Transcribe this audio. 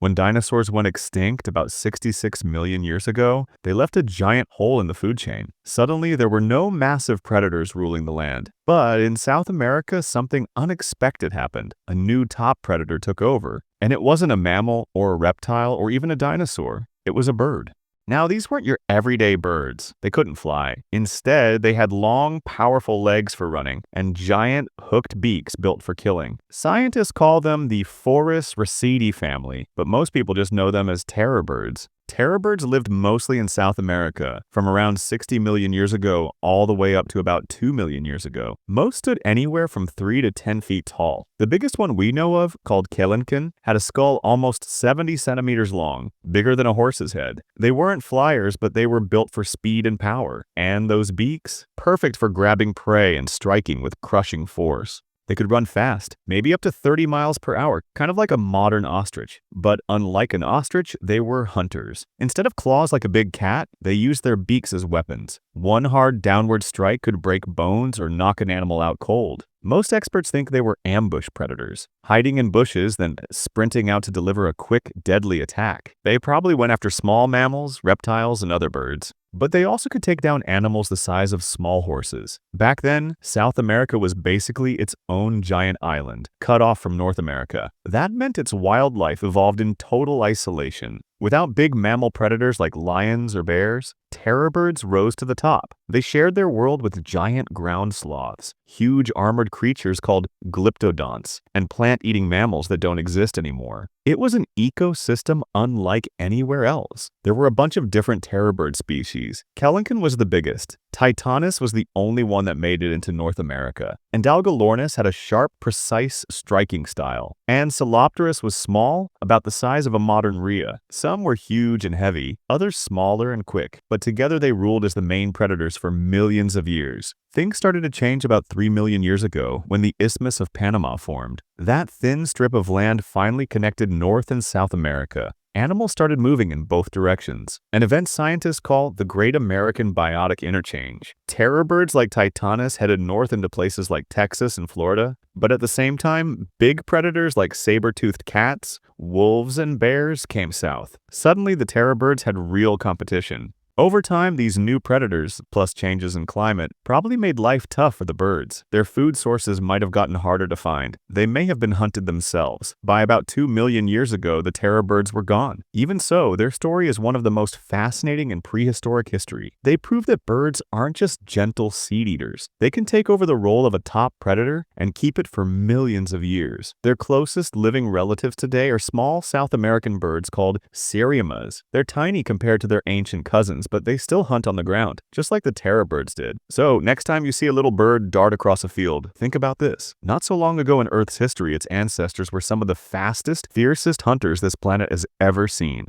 When dinosaurs went extinct about 66 million years ago, they left a giant hole in the food chain. Suddenly, there were no massive predators ruling the land. But in South America, something unexpected happened. A new top predator took over. And it wasn't a mammal or a reptile or even a dinosaur. It was a bird. Now, these weren't your everyday birds. They couldn't fly. Instead, they had long, powerful legs for running and giant, hooked beaks built for killing. Scientists call them the Forus racidae family, but most people just know them as terror birds. Terror birds lived mostly in South America, from around 60 million years ago all the way up to about 2 million years ago. Most stood anywhere from 3 to 10 feet tall. The biggest one we know of, called Kelenken, had a skull almost 70 centimeters long, bigger than a horse's head. They weren't flyers, but they were built for speed and power. And those beaks? Perfect for grabbing prey and striking with crushing force. They could run fast, maybe up to 30 miles per hour, kind of like a modern ostrich. But unlike an ostrich, they were hunters. Instead of claws like a big cat, they used their beaks as weapons. One hard downward strike could break bones or knock an animal out cold. Most experts think they were ambush predators, hiding in bushes, then sprinting out to deliver a quick, deadly attack. They probably went after small mammals, reptiles, and other birds. But they also could take down animals the size of small horses. Back then, South America was basically its own giant island, cut off from North America. That meant its wildlife evolved in total isolation. Without big mammal predators like lions or bears, terror birds rose to the top. They shared their world with giant ground sloths, huge armored creatures called glyptodonts, and plant-eating mammals that don't exist anymore. It was an ecosystem unlike anywhere else. There were a bunch of different terror bird species. Kelenken was the biggest. Titanus was the only one that made it into North America. Andalgalornis had a sharp, precise striking style. And Celopterus was small, about the size of a modern rhea. Some were huge and heavy, others smaller and quick, but together they ruled as the main predators for millions of years. Things started to change about 3 million years ago when the Isthmus of Panama formed. That thin strip of land finally connected North and South America. Animals started moving in both directions, an event scientists call the Great American Biotic Interchange. Terror birds like Titanus headed north into places like Texas and Florida, but at the same time, big predators like saber-toothed cats, wolves, and bears came south. Suddenly, the terror birds had real competition. Over time, these new predators, plus changes in climate, probably made life tough for the birds. Their food sources might have gotten harder to find. They may have been hunted themselves. By about 2 million years ago, the terror birds were gone. Even so, their story is one of the most fascinating in prehistoric history. They prove that birds aren't just gentle seed eaters. They can take over the role of a top predator and keep it for millions of years. Their closest living relatives today are small South American birds called sirenias. They're tiny compared to their ancient cousins, but they still hunt on the ground, just like the terror birds did. So, next time you see a little bird dart across a field, think about this. Not so long ago in Earth's history, its ancestors were some of the fastest, fiercest hunters this planet has ever seen.